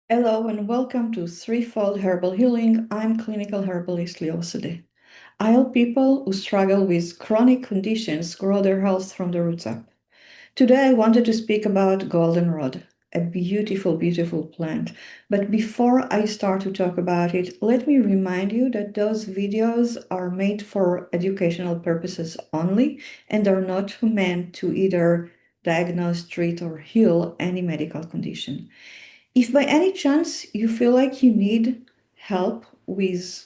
Hello and welcome to Threefold Herbal Healing. I'm clinical herbalist Liosade. I help people who struggle with chronic conditions grow their health from the roots up. Today I wanted to speak about Goldenrod, a beautiful, beautiful plant. But before I start to talk about it, let me remind you that those videos are made for educational purposes only and are not meant to either diagnose, treat, or heal any medical condition. If by any chance you feel like you need help with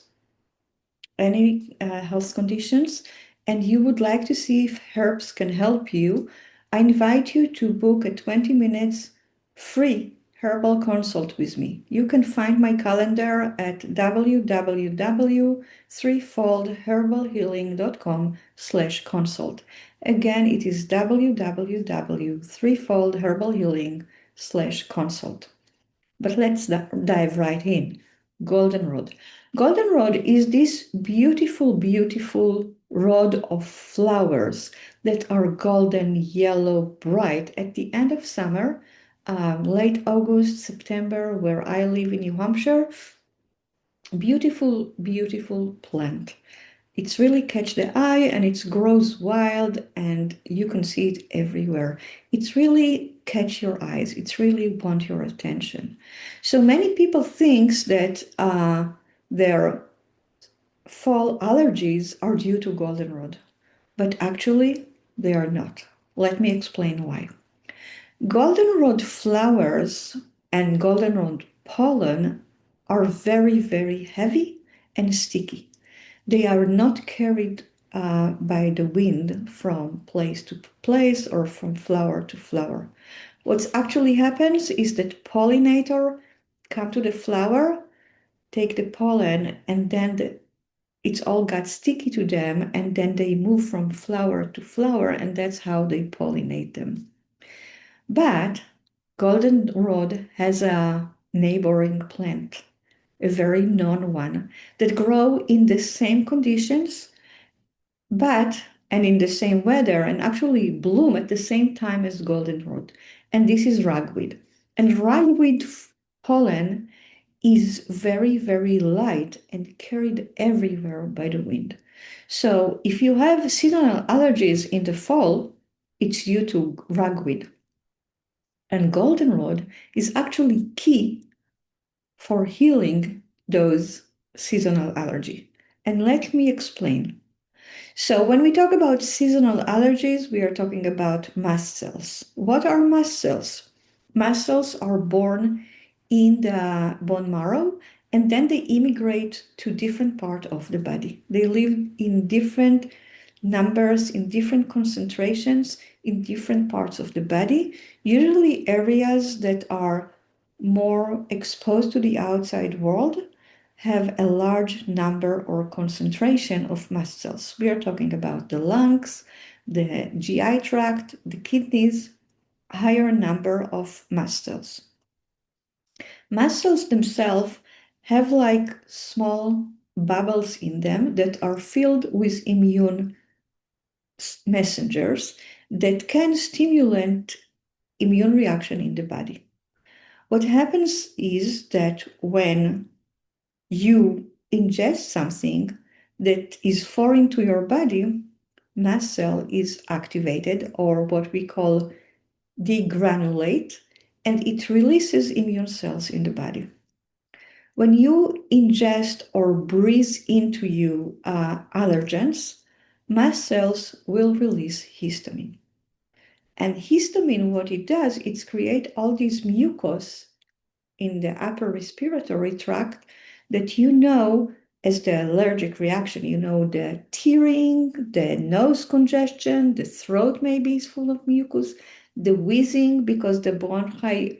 any health conditions and you would like to see if herbs can help you, I invite you to book a 20 minutes free herbal consult with me. You can find my calendar at www.threefoldherbalhealing.com/consult. Again, it is www.threefoldherbalhealing/consult. But let's dive right in. Goldenrod. Goldenrod is this beautiful, beautiful rod of flowers that are golden yellow, bright at the end of summer, late August, September, where I live in New Hampshire. Beautiful, beautiful plant. It's really catch the eye and it grows wild and you can see it everywhere. It's really catch your eyes. It's really want your attention. So many people thinks that their fall allergies are due to goldenrod, but actually they are not. Let me explain why. Goldenrod flowers and goldenrod pollen are very, very heavy and sticky. They are not carried by the wind from place to place or from flower to flower. What actually happens is that pollinator come to the flower, take the pollen, and then it's all got sticky to them, and then they move from flower to flower, and that's how they pollinate them. But goldenrod has a neighboring plant, a very known one, that grow in the same conditions but and in the same weather and actually bloom at the same time as goldenrod. And this is ragweed. And ragweed pollen is very, very light and carried everywhere by the wind. So if you have seasonal allergies in the fall, it's due to ragweed. And goldenrod is actually key for healing those seasonal allergy. And let me explain. So when we talk about seasonal allergies, we are talking about mast cells. What are mast cells? Mast cells are born in the bone marrow and then they immigrate to different part of the body. They live in different numbers, in different concentrations, in different parts of the body, usually areas that are more exposed to the outside world have a large number or concentration of mast cells. We are talking about the lungs, the GI tract, the kidneys, higher number of mast cells. Mast cells themselves have like small bubbles in them that are filled with immune messengers that can stimulate immune reaction in the body. What happens is that when you ingest something that is foreign to your body, mast cell is activated, or what we call degranulate, and it releases immune cells in the body. When you ingest or breathe into you allergens, mast cells will release histamine. And histamine, what it does, it's create all these mucus in the upper respiratory tract that you know as the allergic reaction. You know, the tearing, the nose congestion, the throat maybe is full of mucus, the wheezing because the bronchi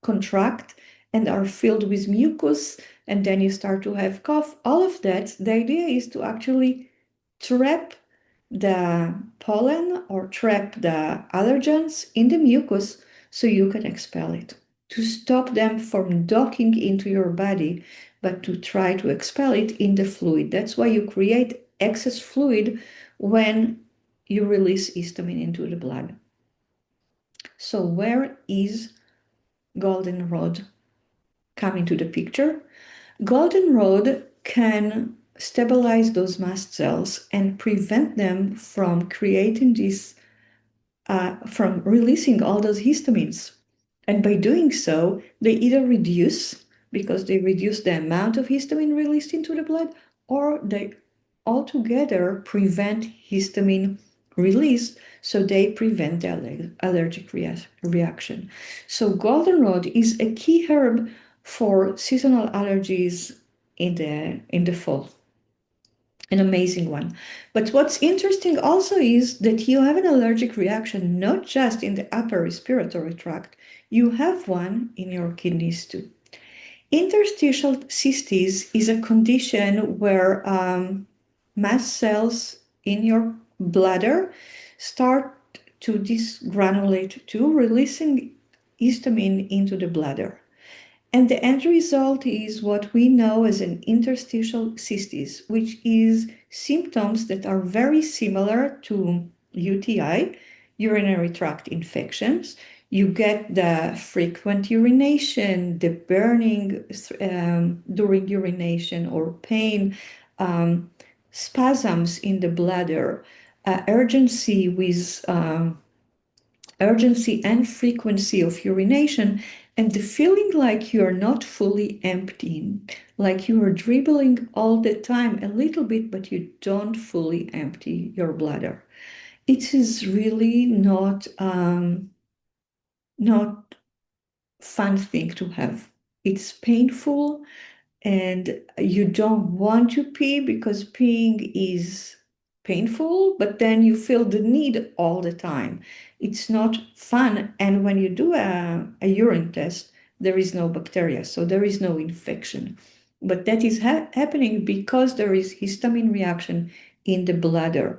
contract and are filled with mucus, and then you start to have cough. All of that, the idea is to actually trap the pollen or trap the allergens in the mucus so you can expel it, to stop them from docking into your body, but to try to expel it in the fluid. That's why you create excess fluid when you release histamine into the blood. So where is goldenrod come into the picture. Goldenrod can stabilize those mast cells and prevent them from creating this, from releasing all those histamines. And by doing so, they either reduce, because they reduce the amount of histamine released into the blood, or they altogether prevent histamine release, so they prevent the allergic reaction. So goldenrod is a key herb for seasonal allergies in the fall. An amazing one. But what's interesting also is that you have an allergic reaction not just in the upper respiratory tract, you have one in your kidneys too. Interstitial cystis is a condition where mast cells in your bladder start to dysgranulate too, releasing histamine into the bladder. And the end result is what we know as an interstitial cystis, which is symptoms that are very similar to UTI, urinary tract infections. You get the frequent urination, the burning during urination or pain, spasms in the bladder, urgency and frequency of urination, and the feeling like you're not fully emptying, like you are dribbling all the time a little bit, but you don't fully empty your bladder. It is really not fun thing to have. It's painful, and you don't want to pee because peeing is painful, but then you feel the need all the time. It's not fun. And when you do a urine test, there is no bacteria, so there is no infection. But that is happening because there is histamine reaction in the bladder.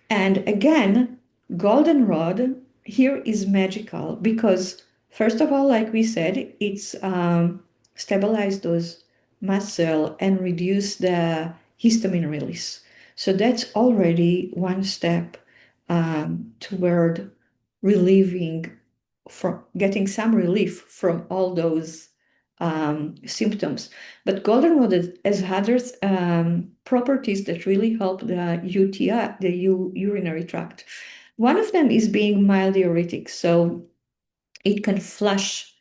And again, goldenrod here is magical because, first of all, like we said, it's stabilize those mast cell and reduce the histamine release. So that's already one step toward relieving, from getting some relief from all those symptoms. But goldenrod has other properties that really help the UTI, the urinary tract. One of them is being mild diuretic, so it can flush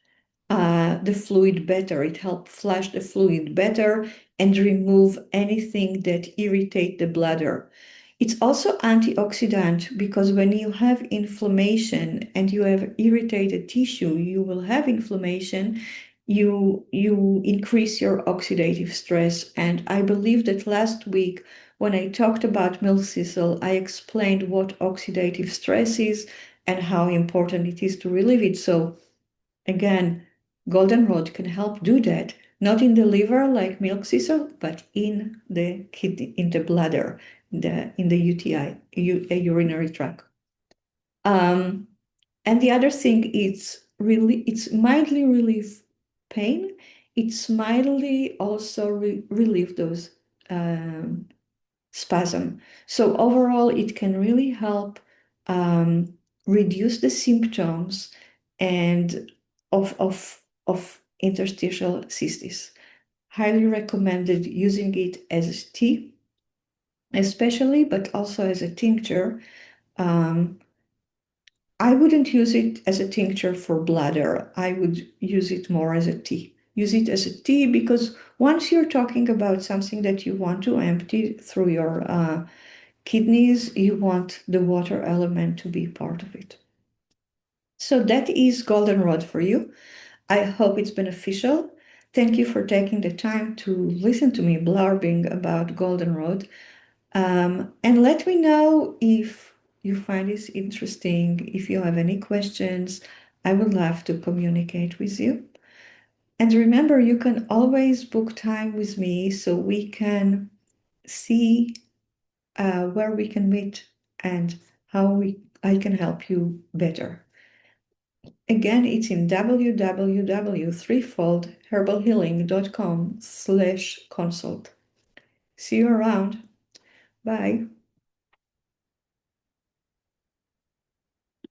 the fluid better. It helps flush the fluid better and remove anything that irritate the bladder. It's also antioxidant because when you have inflammation and you have irritated tissue, you will have inflammation, you increase your oxidative stress. And I believe that last week when I talked about milk thistle, I explained what oxidative stress is and how important it is to relieve it. So again, goldenrod can help do that, not in the liver like milk thistle, but in the kidney, in the bladder, in the UTI, urinary tract. And the other thing is really, it's mildly relieve pain. It's mildly also relieve those um, spasm. So overall, it can really help reduce the symptoms and of interstitial cystis. Highly recommended using it as a tea, especially, but also as a tincture. Um, I wouldn't use it as a tincture for bladder. I would use it more as a tea. Use it as a tea because once you're talking about something that you want to empty through your kidneys, you want the water element to be part of it. So that is goldenrod for you. I hope it's beneficial. Thank you for taking the time to listen to me blurbing about goldenrod. And let me know if you find this interesting. If you have any questions, I would love to communicate with you. And remember, you can always book time with me so we can see where we can meet and how I can help you better. Again, it's in www.threefoldherbalhealing.com/consult. See you around. Bye.